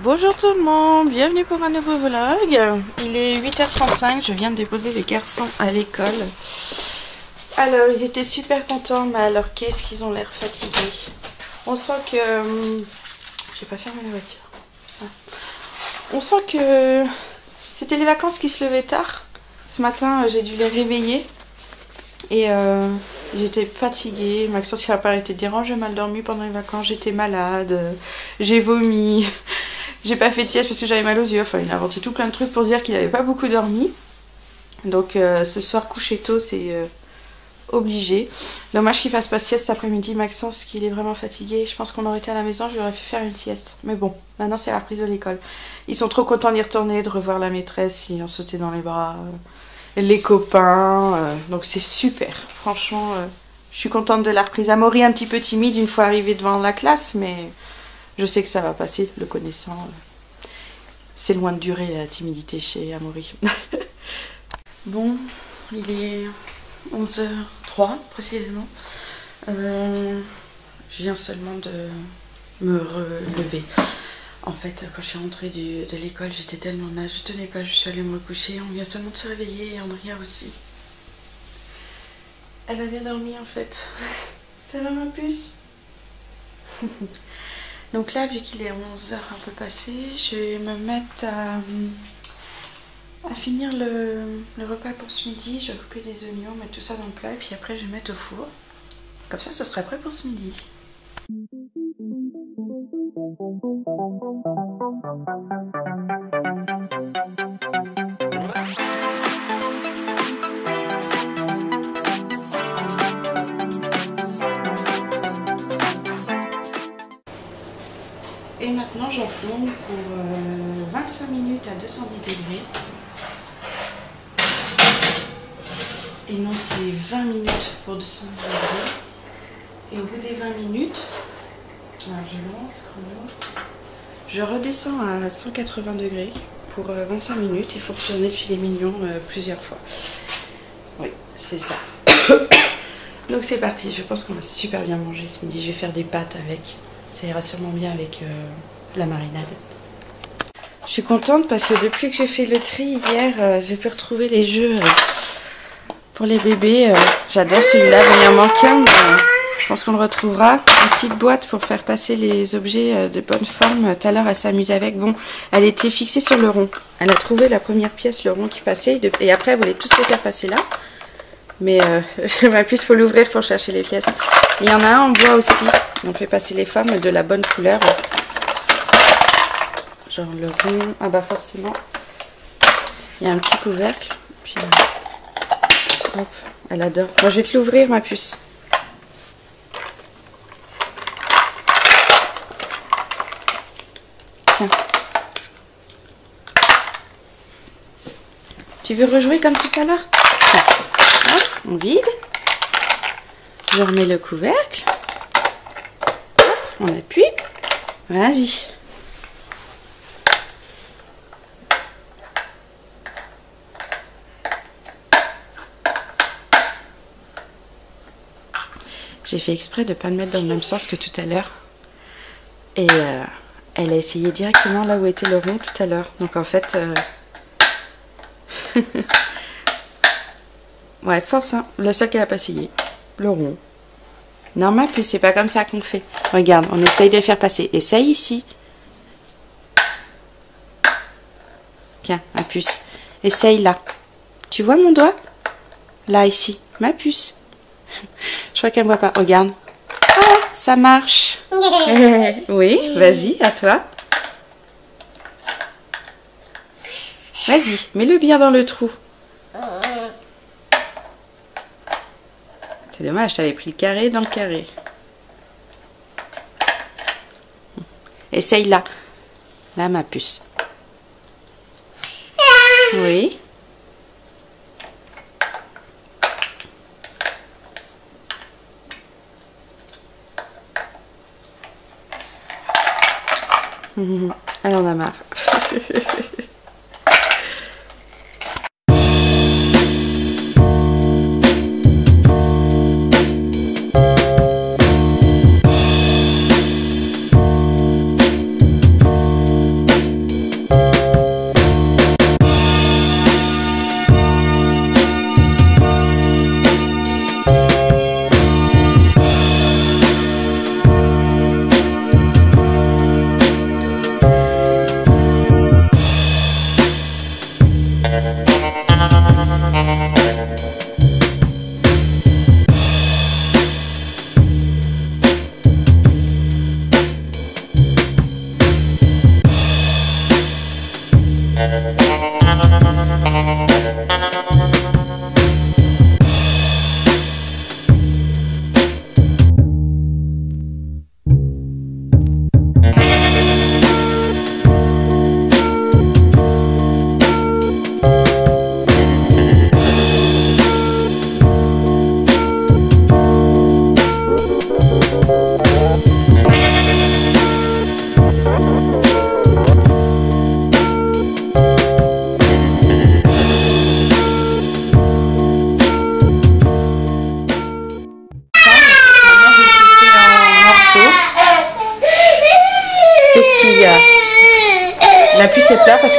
Bonjour tout le monde, bienvenue pour un nouveau vlog. Il est 8h35, je viens de déposer les garçons à l'école. Alors ils étaient super contents, mais alors qu'est-ce qu'ils ont l'air fatigués. On sent que... J'ai pas fermé la voiture. Ah. On sent que c'était les vacances qui se levaient tard. Ce matin j'ai dû les réveiller. Et j'étais fatiguée, Maxence il n'a pas arrêté de dire « Oh j'ai mal dormi pendant les vacances, j'étais malade, j'ai vomi, j'ai pas fait de sieste parce que j'avais mal aux yeux ». Enfin il a inventé tout plein de trucs pour dire qu'il n'avait pas beaucoup dormi. Donc ce soir coucher tôt c'est obligé. Dommage qu'il fasse pas sieste cet après-midi Maxence, qu'il est vraiment fatigué. Je pense qu'on aurait été à la maison, je lui aurais fait faire une sieste. Mais bon, maintenant c'est la reprise de l'école. Ils sont trop contents d'y retourner, de revoir la maîtresse, ils ont sauté dans les bras. Les copains, donc c'est super, franchement je suis contente de la reprise. Amaury un petit peu timide une fois arrivé devant la classe, mais je sais que ça va passer, le connaissant. C'est loin de durer la timidité chez Amaury. Bon, il est 11h03 précisément. Je viens seulement de me relever. En fait, quand je suis rentrée de l'école, j'étais tellement naze, je tenais pas, je suis allée me coucher. On vient seulement de se réveiller et Andrea aussi. Elle a bien dormi en fait. Ça va ma puce? Donc là, vu qu'il est 11h un peu passé, je vais me mettre à finir le repas pour ce midi. Je vais couper des oignons, mettre tout ça dans le plat et puis après je vais mettre au four. Comme ça, ce sera prêt pour ce midi. Et maintenant j'enfourne pour 25 minutes à 210 degrés. Et non, c'est 20 minutes pour 210 degrés. Et au bout des 20 minutes, alors je lance chrono, je redescends à 180 degrés pour 25 minutes. Il faut retourner le filet mignon plusieurs fois. Oui, c'est ça. Donc c'est parti, je pense qu'on va super bien manger ce midi. Je vais faire des pâtes avec. Ça ira sûrement bien avec la marinade. Je suis contente parce que depuis que j'ai fait le tri hier, j'ai pu retrouver les jeux pour les bébés. J'adore celui-là, il en manque un. Je pense qu'on le retrouvera. Une petite boîte pour faire passer les objets de bonne forme. Tout à l'heure, elle s'amuse avec. Bon, elle était fixée sur le rond. Elle a trouvé la première pièce, le rond qui passait. Et après, elle voulait tous les faire passer là. Mais ma puce, il faut l'ouvrir pour chercher les pièces. Il y en a un en bois aussi. On fait passer les formes de la bonne couleur. Genre le rond. Ah bah forcément. Il y a un petit couvercle. Puis hop, elle adore. Moi, je vais te l'ouvrir, ma puce. Tiens. Tu veux rejouer comme tout à l'heure? Tiens. Hop, on vide. Je remets le couvercle. Hop, on appuie. Vas-y. J'ai fait exprès de ne pas le mettre dans le même sens que tout à l'heure. Et elle a essayé directement là où était le rond tout à l'heure. Donc en fait... ouais, force, hein. Le seul qu'elle n'a pas essayé. Le rond. Normal, puis c'est pas comme ça qu'on fait. Regarde, on essaye de les faire passer. Essaye ici. Tiens, ma puce. Essaye là. Tu vois mon doigt? Là, ici. Ma puce. Je crois qu'elle ne voit pas. Regarde. Oh, ça marche. Oui, vas-y, à toi. Vas-y, mets-le bien dans le trou. C'est dommage, t'avais pris le carré dans le carré. Essaye là. Là, ma puce. Oui. Elle en a marre.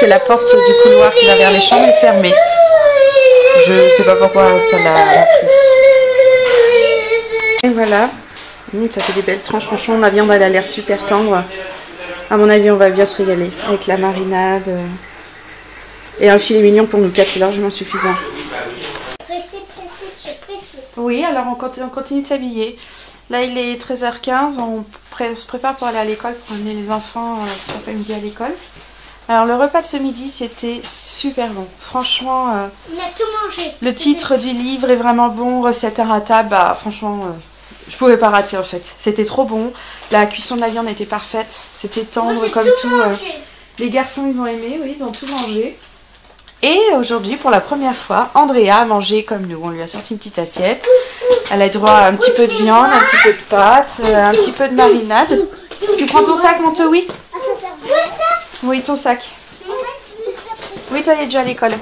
que la porte du couloir qui va vers les chambres est fermée. Je sais pas pourquoi ça la triste. Et voilà. Ça fait des belles tranches. Franchement, la viande elle a l'air super tendre. À mon avis, on va bien se régaler avec la marinade. Et un filet mignon pour nous 4, c'est largement suffisant. Pressé, pressé. Oui, alors on continue de s'habiller. Là, il est 13h15. On se prépare pour aller à l'école, pour amener les enfants cet après-midi à l'école. Alors, le repas de ce midi, c'était super bon. Franchement, on a tout mangé. Le titre du livre est vraiment bon. Recette inratable. Bah, franchement, je pouvais pas rater en fait. C'était trop bon. La cuisson de la viande était parfaite. C'était tendre. Moi, comme tout. Les garçons, ils ont aimé. Oui, ils ont tout mangé. Et aujourd'hui, pour la première fois, Andrea a mangé comme nous. On lui a sorti une petite assiette. Elle a droit à un petit peu de viande, un petit peu de pâtes, un petit peu de marinade. Tu prends ton sac, mon oui? Oui, ton sac. Oui, toi, il est déjà à l'école.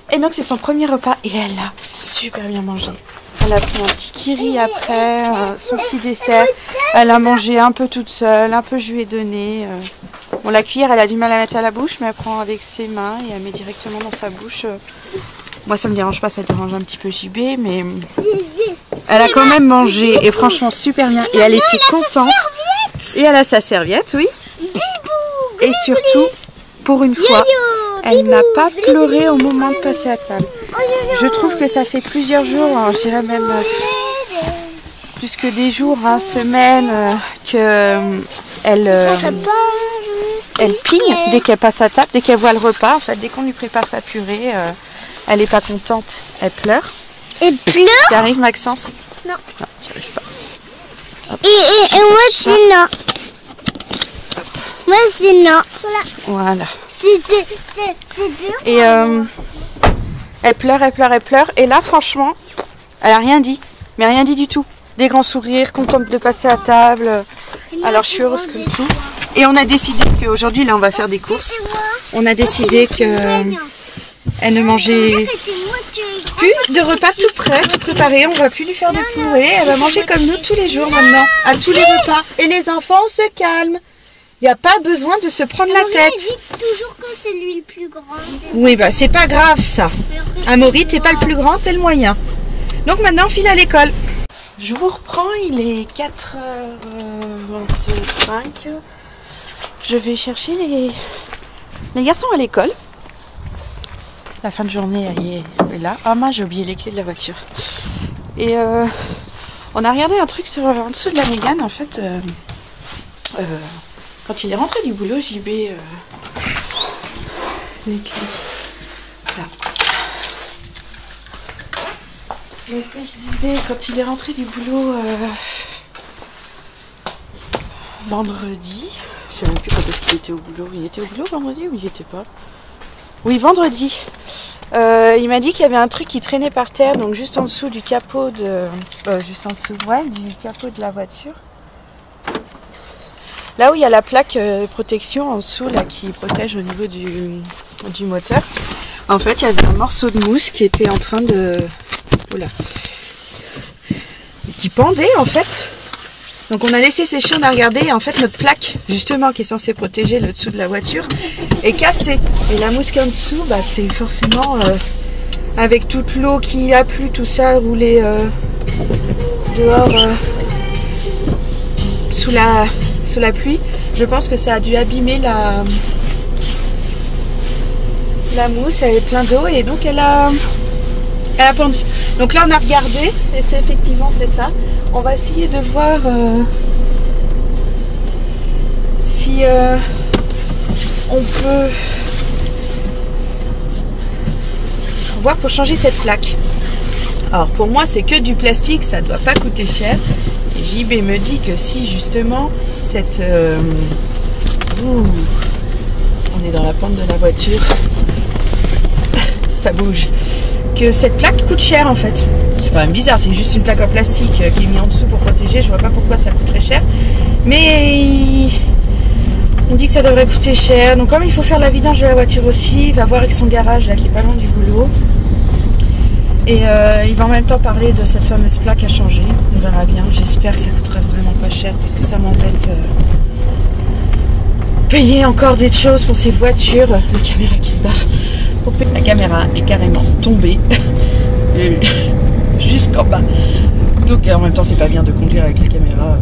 Et donc, c'est son premier repas et elle a super bien mangé. Elle a pris un petit kiri après, son petit dessert. Elle a mangé un peu toute seule, un peu je lui ai donné. Bon, la cuillère, elle a du mal à mettre à la bouche, mais elle prend avec ses mains et elle met directement dans sa bouche. Moi, ça me dérange pas, ça dérange un petit peu JB, mais elle a quand même mangé et franchement super bien. Et elle était contente. Et elle a sa serviette, oui. Et surtout, pour une fois, elle n'a pas pleuré au moment de passer à table. Je trouve que ça fait plusieurs jours, je dirais même plus que des jours, semaines, qu'elle pigne dès qu'elle passe à table, dès qu'elle voit le repas. En fait, dès qu'on lui prépare sa purée, elle n'est pas contente, elle pleure. Elle pleure? Tu arrives, Maxence? Non. Non, tu arrives pas. Hop. Et moi, c'est non. Moi, c'est non. Voilà. C'est dur. Et elle pleure. Et là, franchement, elle a rien dit. Mais rien dit du tout. Des grands sourires, contente de passer à table. Alors, je suis heureuse comme tout. Et on a décidé qu'aujourd'hui, là, on va faire des courses. On a décidé que elle ne mangeait plus de repas tout prêts, préparés. On va plus lui faire de purée. Elle va manger comme nous tous les jours maintenant, à tous les repas. Et les enfants, on se calme. Il n'y a pas besoin de se prendre la tête. Dit toujours que c'est lui le plus grand. Oui, bah c'est pas grave ça. Amaury, t'es pas le plus grand, t'es le moyen. Donc maintenant, on file à l'école. Je vous reprends, il est 4h25. Je vais chercher les garçons à l'école. La fin de journée, elle est là. Ah mince, j'ai oublié les clés de la voiture. Et on a regardé un truc en dessous de la Mégane, en fait. Quand il est rentré du boulot, JB les clés. Là. Donc je disais, quand il est rentré du boulot vendredi, je sais même plus quand est-ce qu'il était au boulot. Il était au boulot vendredi ou il n'y était pas? Oui, vendredi. Il m'a dit qu'il y avait un truc qui traînait par terre, donc juste en dessous du capot de... juste en dessous, ouais, du capot de la voiture. Là où il y a la plaque protection en dessous, là, qui protège au niveau du moteur. En fait, il y avait un morceau de mousse qui était en train de... Oula. Qui pendait, en fait. Donc on a laissé sécher, on a regardé, et en fait notre plaque, justement, qui est censée protéger le dessous de la voiture, est cassée. Et la mousse qui est en dessous, bah, c'est forcément, avec toute l'eau qui a plu, tout ça, roulé dehors, sous la pluie, je pense que ça a dû abîmer la mousse, elle est pleine d'eau, et donc elle a pendu. Donc là on a regardé, et c'est effectivement c'est ça. On va essayer de voir si on peut voir pour changer cette plaque. Alors pour moi c'est que du plastique, ça ne doit pas coûter cher. Et JB me dit que si justement cette... on est dans la pente de la voiture. Ça bouge. Que cette plaque coûte cher en fait. C'est quand même bizarre, c'est juste une plaque en plastique qui est mise en dessous pour protéger. Je vois pas pourquoi ça coûterait cher. Mais on dit que ça devrait coûter cher. Donc comme il faut faire la vidange de la voiture aussi, il va voir avec son garage là qui est pas loin du boulot. Et il va en même temps parler de cette fameuse plaque à changer. On verra bien. J'espère que ça coûtera vraiment pas cher parce que ça m'embête. payer encore des choses pour ces voitures. La caméra qui se barre. La caméra est carrément tombée jusqu'en bas. Donc en même temps c'est pas bien de conduire avec la caméra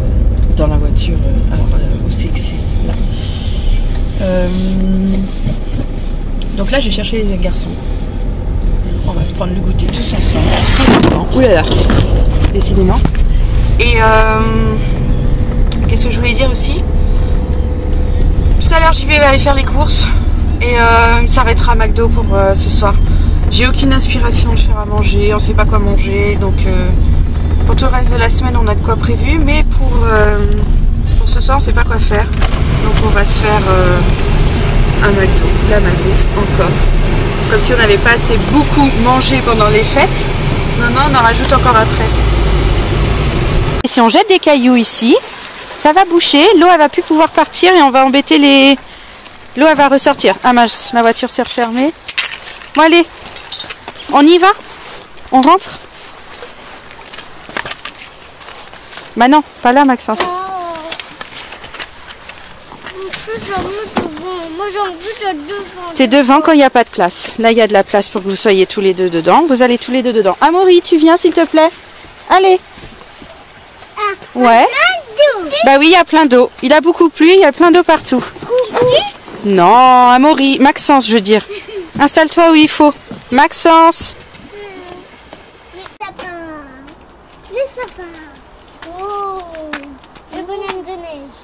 dans la voiture. Alors où c'est que c'est là. Donc là j'ai cherché les garçons. On va se prendre le goûter tous ensemble. Ouh là là, décidément. Et qu'est-ce que je voulais dire aussi? Tout à l'heure JB va aller faire les courses et il s'arrêtera à McDo pour ce soir. J'ai aucune inspiration de faire à manger, on sait pas quoi manger, donc pour tout le reste de la semaine on a de quoi prévu, mais pour ce soir on sait pas quoi faire. Donc on va se faire un McDo, la malbouffe encore. Comme si on n'avait pas assez beaucoup mangé pendant les fêtes. Non, on en rajoute encore après. Et si on jette des cailloux ici, ça va boucher, l'eau elle va plus pouvoir partir et on va embêter les... L'eau elle va ressortir. Ah mince, la voiture s'est refermée. Bon allez, on y va? On rentre? Bah non, pas là Maxence. Moi j'ai envie d'être devant. T'es devant quand il n'y a pas de place. Là il y a de la place pour que vous soyez tous les deux dedans. Vous allez tous les deux dedans. Amaury, tu viens s'il te plaît? Allez. Ouais. Bah oui, il y a plein d'eau. Il a beaucoup plu, il y a plein d'eau partout. Ici? Non, Amaury, Maxence je veux dire. Installe-toi où il faut. Maxence. Les sapins. Les sapins. Oh. Le bonhomme de neige.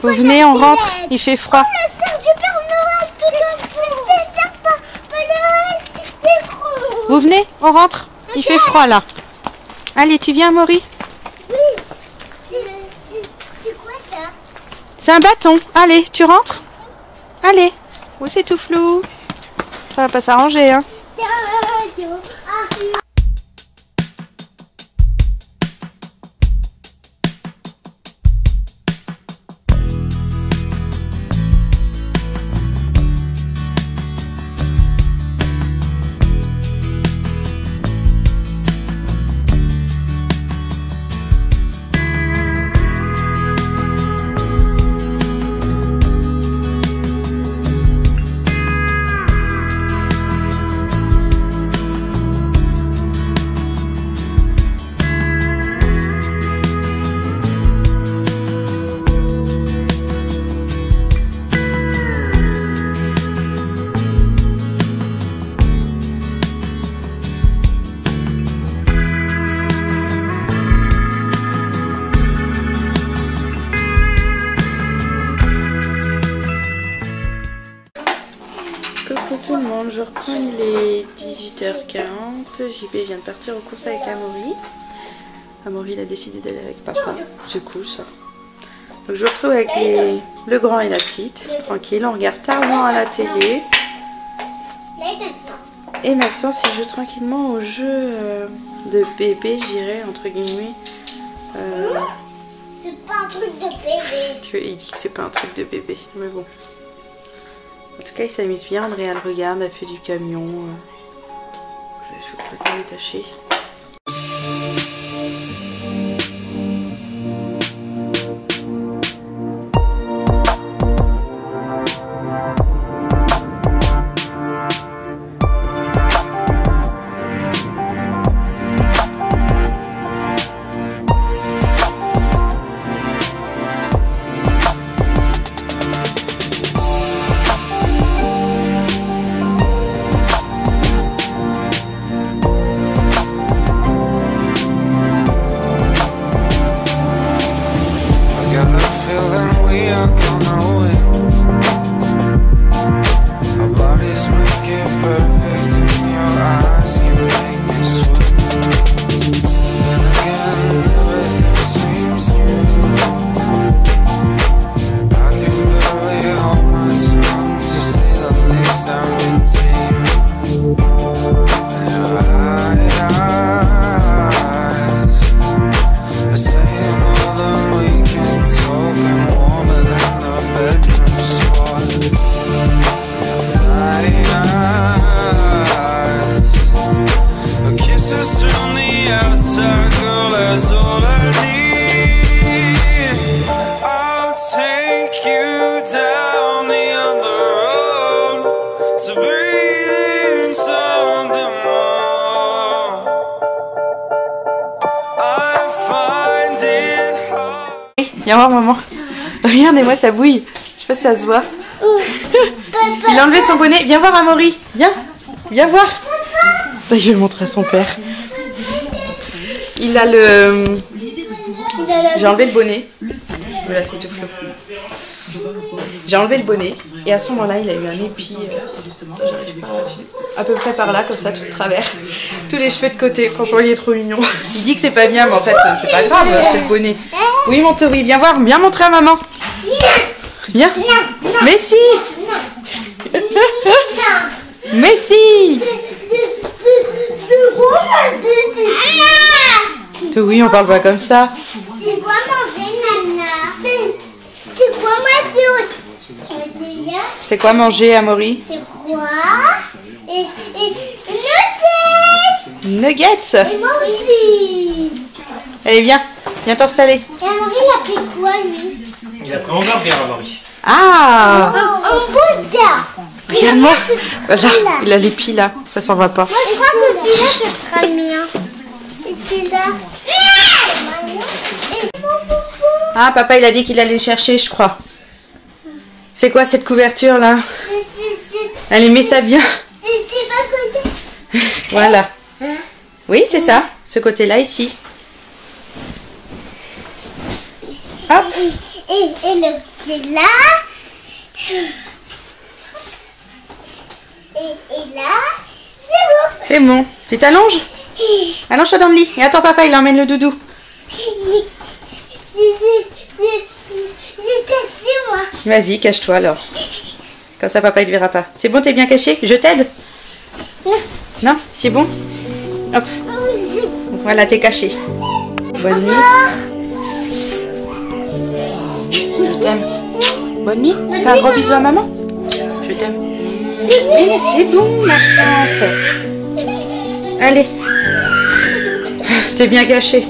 Vous venez, on rentre. Il fait froid. Le cerf du Père Noël tout au fond. C'est ça, Père Noël. C'est gros. Vous venez, on rentre. Il fait froid là. Allez, tu viens Amaury? Oui. C'est quoi ça? C'est un bâton. Allez, tu rentres? Allez. Oh, c'est tout flou. Ça va pas s'arranger, hein. Tout le monde, je reprends, il est 18h40, JB vient de partir aux courses avec Amaury. Amaury il a décidé d'aller avec papa, c'est cool ça. Donc je me retrouve avec le grand et la petite, tranquille, on regarde Tarzan à la télé. Et Maxence il joue tranquillement au jeu de bébé, je dirais, entre guillemets. C'est pas un truc de bébé. Il dit que c'est pas un truc de bébé, mais bon. En tout cas, il s'amuse bien. Andrea elle regarde, elle fait du camion. Je suis complètement détachée. That's all I need. I'll take you down. Viens voir maman. Regardez-moi, ça bouille. Je sais pas si ça se voit. Il a enlevé son bonnet. Viens voir Amaury. Viens. Viens voir. Je vais le montrer à son père. Il a le... J'ai enlevé le bonnet. Voilà, c'est tout flou. J'ai enlevé le bonnet. Et à ce moment-là, il a eu un épi. À peu près par là, comme ça, tout de travers. Tous les cheveux de côté. Franchement, il est trop mignon. Il dit que c'est pas bien, mais en fait, c'est pas grave. C'est le bonnet. Oui, mon Tori, viens voir. Viens montrer à maman. Viens. Mais si. Mais si. Oui, on parle pas comme ça. C'est quoi manger, Nana? C'est quoi manger? C'est quoi manger, Amaury? C'est quoi? Et nuggets! Nuggets. Et moi aussi! Allez, viens. Viens t'installer. Et Amaury, il a pris quoi, lui? Il a pris un hamburger, Amaury. Ah. Un Bouddha! Regarde-moi. Ce sera Voilà, là. il a l'épi là. Ça s'en va pas. Moi, je crois que celui-là, ce sera le mien. Et c'est là. Et mon poupou. Ah, papa, il a dit qu'il allait le chercher, je crois. C'est quoi cette couverture là? Allez, mets ça bien. C'est pas côté. Voilà. Oui, c'est ça. Ce côté-là, ici. Hop. Et le c'est là. Et là, c'est C'est bon. Tu t'allonges? bon. Allonge-toi dans le lit. Et attends, papa, il emmène le doudou. J'ai cassé, moi. Vas-y, cache-toi alors. Comme ça, papa, il ne verra pas. C'est bon, t'es bien caché? Je t'aide? Non. Non? C'est bon? Hop. C'est bon. Voilà, t'es caché. Bonne nuit. Je t'aime. Bonne nuit. Fais un gros bisou à maman. Je t'aime. Oui, c'est bon, Maxence. Allez. T'es bien caché.